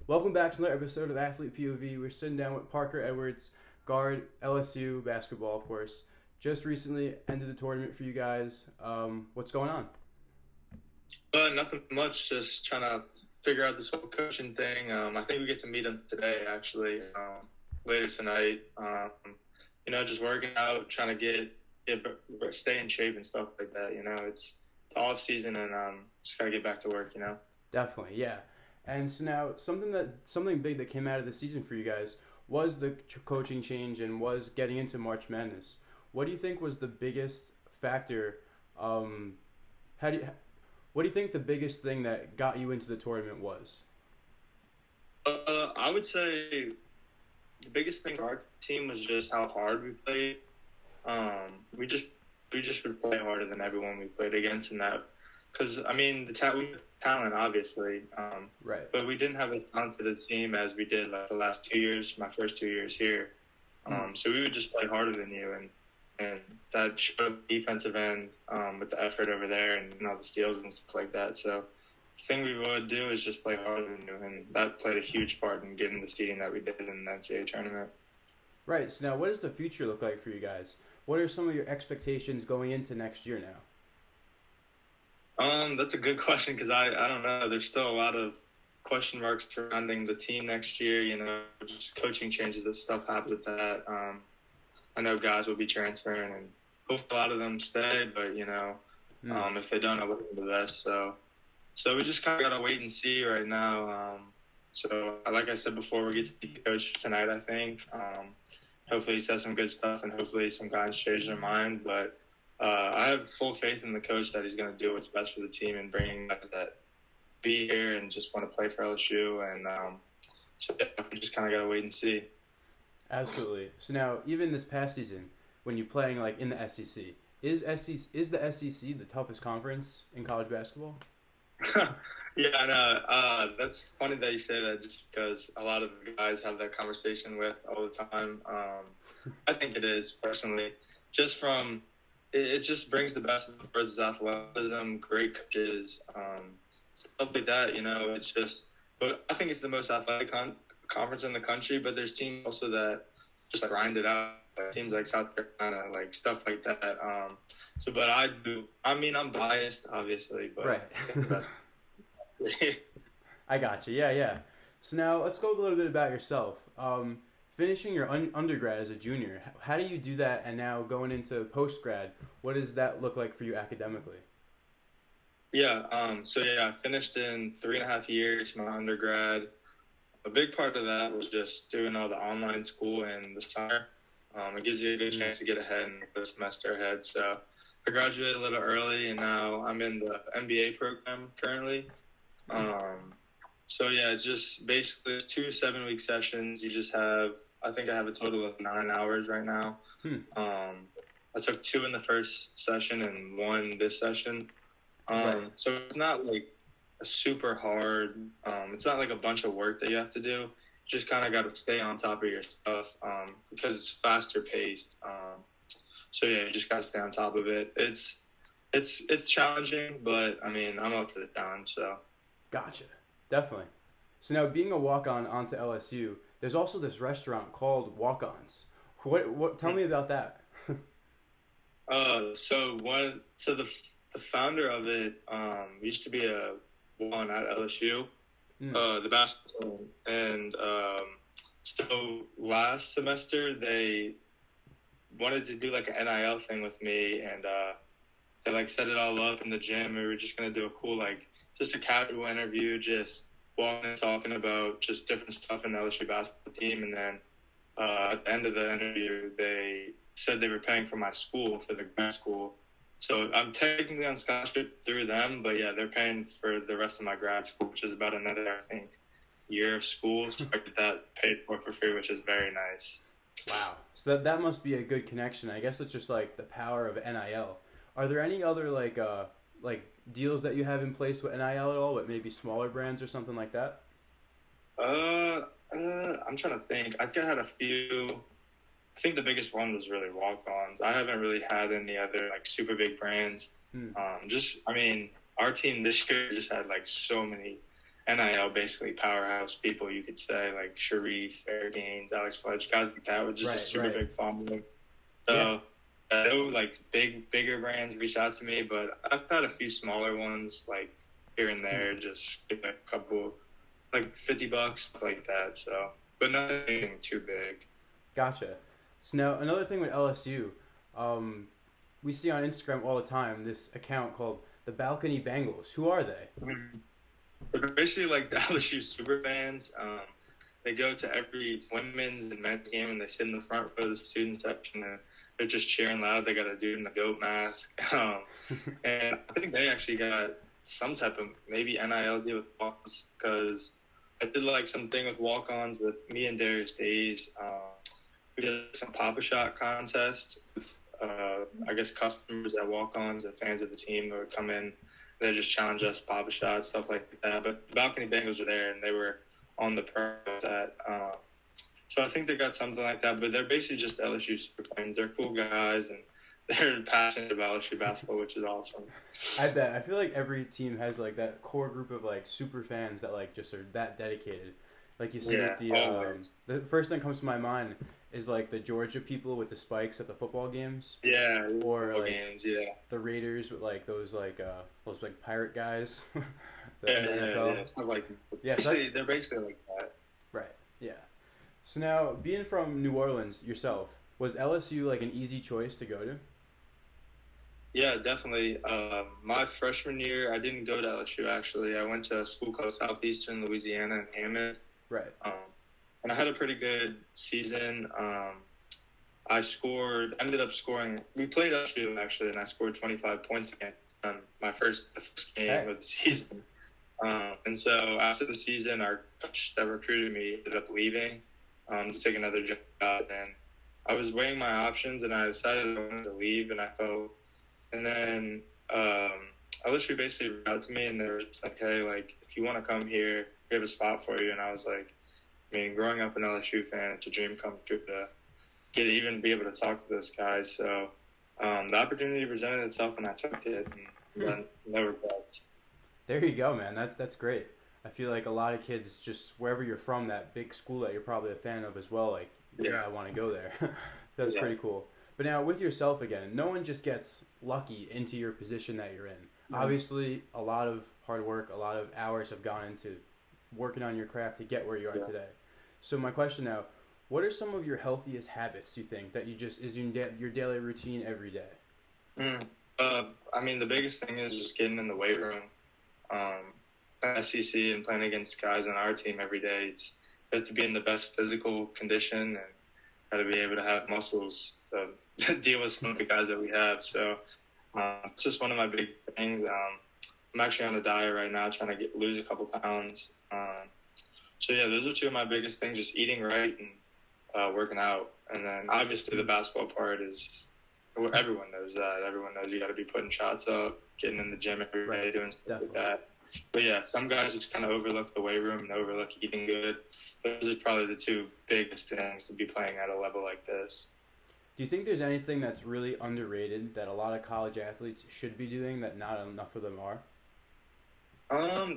Welcome back to another episode of Athlete POV. We're sitting down with Parker Edwards, guard LSU basketball, of course. Just recently ended the tournament for you guys. What's going on? Nothing much. Just trying to figure out this whole coaching thing. I think we get to meet him today, actually, later tonight. Just working out, trying to stay in shape and stuff like that. It's the off season, and just gotta get back to work. Definitely, yeah. And so now something big that came out of the season for you guys was the coaching change and was getting into March Madness. What do you think was the biggest factor? How do you, what do you think the biggest thing that got you into the tournament was? I would say the biggest thing for our team was just how hard we played. We just would play harder than everyone we played against, and that because we had talent obviously, Right. but we didn't have as talented a team as we did like the last 2 years, my first 2 years here. So we would just play harder than you, and that showed the defensive end with the effort over there and all the steals and stuff like that. So the thing we would do is just play harder than you, and that played a huge part in getting the seeding that we did in the NCAA tournament. Right. So now, what does the future look like for you guys? What are some of your expectations going into next year now? That's a good question because I don't know. There's still a lot of question marks surrounding the team next year. Just coaching changes and stuff happens with that. I know guys will be transferring, and hopefully a lot of them stay. But if they don't, I wish them the best. So we just kind of gotta wait and see right now. So like I said before, we get to meet the coach tonight. I think. Hopefully he says some good stuff, and hopefully some guys change their mind. But I have full faith in the coach that he's going to do what's best for the team and bring guys that be here and just want to play for LSU. And we just kind of got to wait and see. Absolutely. So now, even this past season, when you're playing like in the SEC, is the SEC the toughest conference in college basketball? Yeah, I know. That's funny that you say that just because a lot of the guys have that conversation with all the time. I think it is, personally. Just from it just brings the best of both athleticism, great coaches, stuff like that. It's just, but I think it's the most athletic conference in the country. But there's teams also that just like grind it out, like teams like South Carolina, like stuff like that. But I do. I'm biased, obviously, but Right. I think the best. I got you. Yeah, yeah. So now let's go a little bit about yourself. Finishing your undergrad as a junior, how do you do that? And now going into postgrad, what does that look like for you academically? Yeah. I finished in 3.5 years my undergrad. A big part of that was just doing all the online school in the summer. It gives you a good chance to get ahead and get the semester ahead. So I graduated a little early, and now I'm in the MBA program currently. Just basically it's 2 7-week sessions. You just have, I think I have a total of 9 hours right now. I took 2 in the first session and 1 this session. Right. So it's not like a super hard, it's not like a bunch of work that you have to do. You just kind of got to stay on top of your stuff, because it's faster paced. You just got to stay on top of it. It's challenging, but I'm up for the challenge, so. Gotcha. Definitely. So now being a walk-on onto LSU, there's also this restaurant called Walkons. What? Tell me about that. The founder of it used to be a one at LSU, the basketball team, and so last semester they wanted to do like an NIL thing with me, and they like set it all up in the gym. We were just gonna do a cool just a casual interview, just walking and talking about just different stuff in the LSU basketball team. And then at the end of the interview, they said they were paying for my school, for the grad school. So I'm technically on scholarship through them, but yeah, they're paying for the rest of my grad school, which is about another, I think, year of school. So I get that paid for free, which is very nice. Wow. So that must be a good connection. I guess it's just like the power of NIL. Are there any other like deals that you have in place with NIL at all with maybe smaller brands or something like that? I'm trying to think. I think I had a few. I think the biggest one was really Walkons. I haven't really had any other like super big brands. Our team this year just had like so many NIL basically powerhouse people, you could say, like Sharif, Eric Gaines, Alex Fudge, guys like that with just a super big following. So no like bigger brands reach out to me, but I've had a few smaller ones like here and there, just give a couple like $50, stuff like that. So, but nothing too big. Gotcha. So now another thing with LSU, we see on Instagram all the time this account called the Balcony Bengals. Who are they? They're basically like the LSU super fans. They go to every women's and men's game and they sit in the front row of the student section and they're just cheering loud. They got a dude in the goat mask. And I think they actually got some type of maybe NIL deal with Walkons because I did like something with Walkons with me and Darius Days. We did some Papa Shot contest with, I guess, customers at Walkons and fans of the team that would come in. They just challenge us Papa Shot, stuff like that. But the Balcony Bengals were there and they were on the pro with that. So I think they got something like that. But they're basically just LSU super fans. They're cool guys and they're passionate about LSU basketball, which is awesome. I bet. I feel like every team has like that core group of like super fans that like just are that dedicated. Like you see with the first thing that comes to my mind is like the Georgia people with the spikes at the football games. Yeah, or like games, the Raiders with like those like pirate guys. Yeah, stuff like they're basically like that. Right. Yeah. So now, being from New Orleans yourself, was LSU like an easy choice to go to? Yeah, definitely. My freshman year, I didn't go to LSU actually. I went to a school called Southeastern Louisiana in Hammond. Right. And I had a pretty good season. I ended up scoring. We played LSU actually, and I scored 25 points against the first game of the season. And so after the season, our coach that recruited me ended up leaving to take another job. And I was weighing my options, and I decided I wanted to leave. And then LSU basically reached out to me, and they were just like, "Hey, like if you want to come here, we have a spot for you." And I was like, I mean, growing up an LSU fan, it's a dream come true to even be able to talk to those guys. So the opportunity presented itself, and I took it, and no regrets. There you go, man. That's great. I feel like a lot of kids, just wherever you're from, that big school that you're probably a fan of as well, like, I want to go there. That's pretty cool. But now with yourself again, no one just gets lucky into your position that you're in. Mm-hmm. Obviously, a lot of hard work, a lot of hours have gone into working on your craft to get where you are today. So my question now, what are some of your healthiest habits you think that you just is your daily routine every day? I mean, the biggest thing is just getting in the weight room. SEC and playing against guys on our team every day. It's got to be in the best physical condition and got to be able to have muscles to deal with some of the guys that we have. So it's just one of my big things. I'm actually on a diet right now, trying to lose a couple pounds. So yeah, those are two of my biggest things: just eating right and working out. And then obviously the basketball part is everyone knows that. Everyone knows you got to be putting shots up, getting in the gym every day, doing stuff like that. But yeah, some guys just kind of overlook the weight room and overlook eating good. Those are probably the two biggest things to be playing at a level like this. Do you think there's anything that's really underrated that a lot of college athletes should be doing that not enough of them are?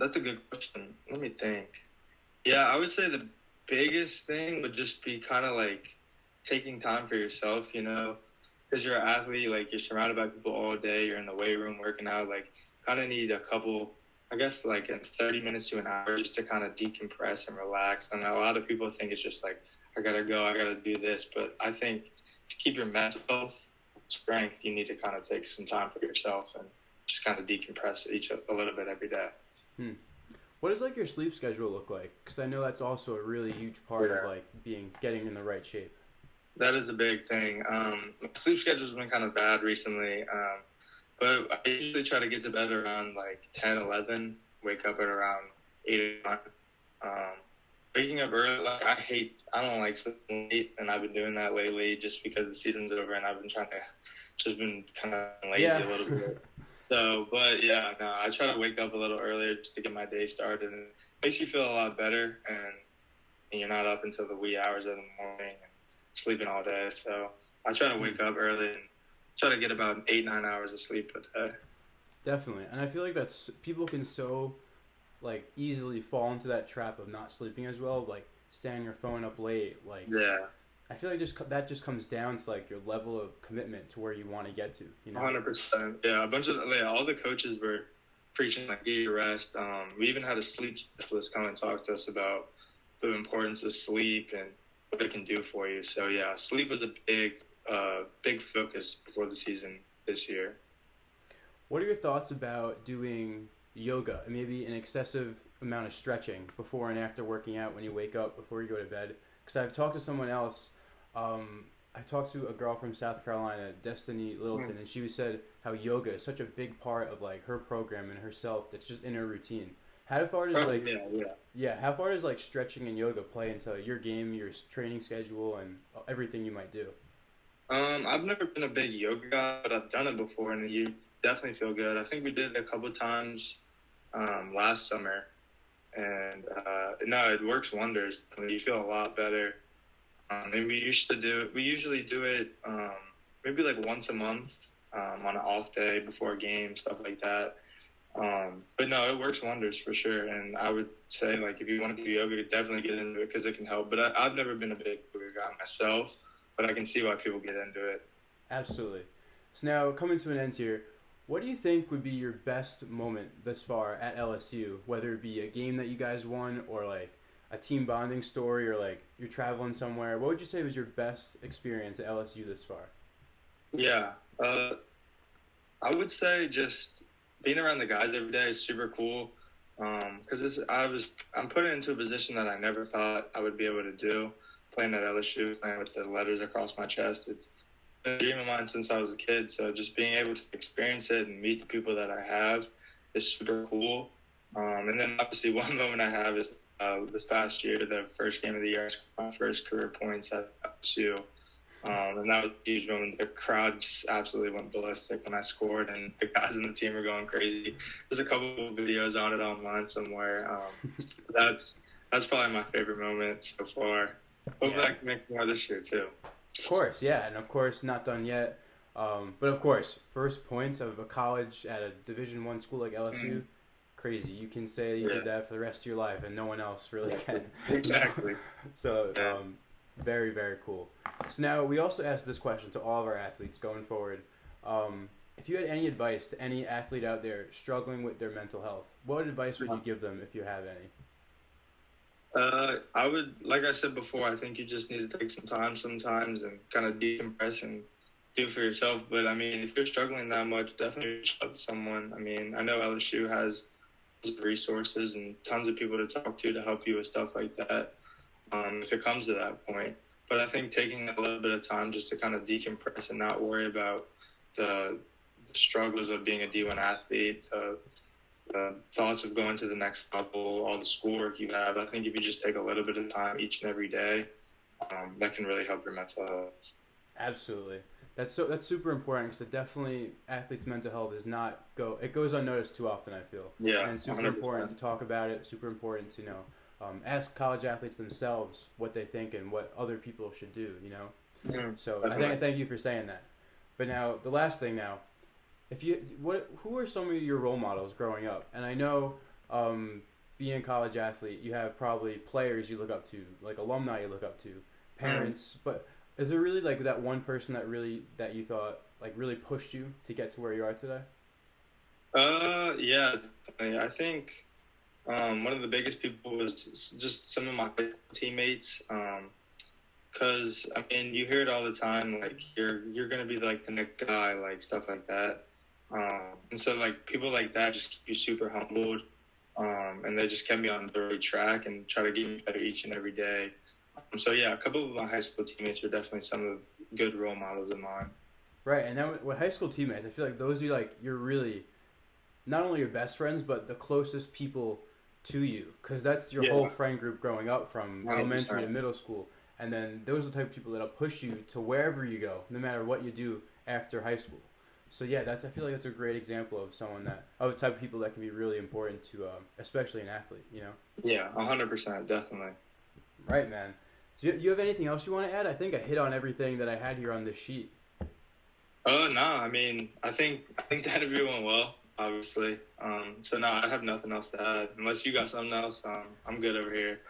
That's a good question. Let me think. Yeah, I would say the biggest thing would just be kind of like taking time for yourself, you know, because you're an athlete, like you're surrounded by people all day, you're in the weight room working out, like kind of need a couple, I guess like in 30 minutes to an hour just to kind of decompress and relax. And a lot of people think it's just like, I got to go, I got to do this. But I think to keep your mental health strength, you need to kind of take some time for yourself and just kind of decompress a little bit every day. What does like your sleep schedule look like? Because I know that's also a really huge part of like getting in the right shape. That is a big thing. My sleep schedule's been kind of bad recently, but I usually try to get to bed around like 10, 11, wake up at around 8 or 9. Waking up early, like I don't like sleeping late, and I've been doing that lately just because the season's over and I've been just been kind of lazy a little bit. So, but yeah, no, I try to wake up a little earlier just to get my day started, and it makes you feel a lot better, and you're not up until the wee hours of the morning and sleeping all day. So I try to wake up early and try to get about 8-9 hours of sleep a day. Definitely, and I feel like people can so like easily fall into that trap of not sleeping as well, like staying your phone up late. Like Yeah. I feel like that just comes down to like your level of commitment to where you want to get to. You know. 100%. Yeah, a bunch of all the coaches were preaching like get your rest. We even had a sleep specialist come and talk to us about the importance of sleep and what it can do for you. So yeah, sleep was a big focus before the season this year. What are your thoughts about doing yoga and maybe an excessive amount of stretching before and after working out when you wake up before you go to bed? Because I've talked to someone else. I talked to a girl from South Carolina, Destiny Littleton, and she said how yoga is such a big part of like her program and herself. That's just in her routine. How far does how far does like stretching and yoga play into your game, your training schedule, and everything you might do? I've never been a big yoga guy, but I've done it before, and you definitely feel good. I think we did it a couple of times last summer, and no, it works wonders. You feel a lot better. And we usually do it maybe like once a month on an off day before a game, stuff like that. But no, it works wonders for sure. And I would say like if you want to do yoga, definitely get into it because it can help. But I've never been a big yoga guy myself, but I can see why people get into it. Absolutely. So now coming to an end here, what do you think would be your best moment thus far at LSU? Whether it be a game that you guys won or like a team bonding story or like you're traveling somewhere. What would you say was your best experience at LSU this far? Yeah, I would say just being around the guys every day is super cool. Because I'm put into a position that I never thought I would be able to do. Playing at LSU, playing with the letters across my chest, it's been a dream of mine since I was a kid. So just being able to experience it and meet the people that I have is super cool. And then obviously one moment I have is this past year, the first game of the year, I scored my first career points at LSU. And that was a huge moment. The crowd just absolutely went ballistic when I scored, and the guys in the team were going crazy. There's a couple of videos on it online somewhere. That's probably my favorite moment so far. Hopefully I can make more this year too. Of course, yeah, and of course not done yet. But of course, first points of a college at a Division I school like LSU. Mm-hmm. Crazy. You can say you did that for the rest of your life and no one else really can. Exactly. So very, very cool. So now we also asked this question to all of our athletes going forward. If you had any advice to any athlete out there struggling with their mental health, what advice would you give them if you have any? I would, like I said before, I think you just need to take some time sometimes and kind of decompress and do it for yourself. But I mean, if you're struggling that much, definitely reach out to someone. I mean, I know LSU has resources and tons of people to talk to help you with stuff like that if it comes to that point. But I think taking a little bit of time just to kind of decompress and not worry about the struggles of being a D1 athlete, the thoughts of going to the next level, all the schoolwork you have. I think if you just take a little bit of time each and every day, that can really help your mental health. Absolutely. That's super important because definitely athletes' mental health it goes unnoticed too often, I feel. Yeah, and it's super 100%. Important to talk about it. Super important to ask college athletes themselves what they think and what other people should do. Mm-hmm. So I thank you for saying that. But now the last thing now, who are some of your role models growing up? And I know being a college athlete, you have probably players you look up to, like alumni you look up to, parents, but is there really like that one person that you thought like really pushed you to get to where you are today? Yeah, definitely. I think one of the biggest people was just some of my teammates. Because I mean, you hear it all the time, like you're gonna be like the next guy, like stuff like that. And so like people like that just keep you super humbled, and they just kept me on the right track and try to get me better each and every day. So yeah, a couple of my high school teammates are definitely some of good role models of mine. Right, and then with high school teammates, I feel like those are like you're really not only your best friends, but the closest people to you, because that's your whole friend group growing up from 100%. Elementary to middle school, and then those are the type of people that'll push you to wherever you go, no matter what you do after high school. So yeah, I feel like that's a great example of of the type of people that can be really important to, especially an athlete. Yeah, 100%, definitely. Right, man. Do you have anything else you want to add? I think I hit on everything that I had here on this sheet. Oh no, I mean, I think that everyone went well. obviously. So no, I have nothing else to add. Unless you got something else, I'm good over here.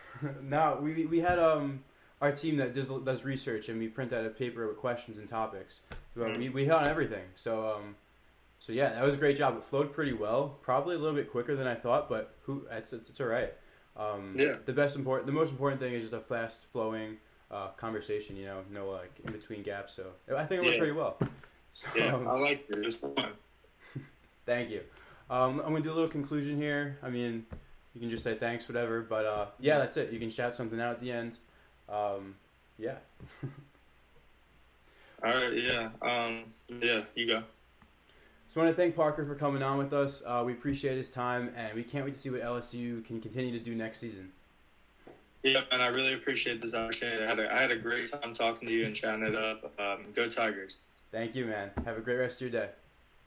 No, we had our team that does research, and we print out a paper with questions and topics. So we hit on everything. So yeah, that was a great job. It flowed pretty well. Probably a little bit quicker than I thought, but it's all right. Yeah. The most important thing is just a fast flowing conversation. No like in between gaps. So I think it went pretty well. So, yeah, I liked it. It was fun. Thank you. I'm gonna do a little conclusion here. I mean, you can just say thanks, whatever. But yeah, that's it. You can shout something out at the end. Yeah. All right. Yeah. Yeah. You go. Just want to thank Parker for coming on with us. We appreciate his time, and we can't wait to see what LSU can continue to do next season. Yeah, and I really appreciate this opportunity. I had a great time talking to you and chatting it up. Go Tigers. Thank you, man. Have a great rest of your day.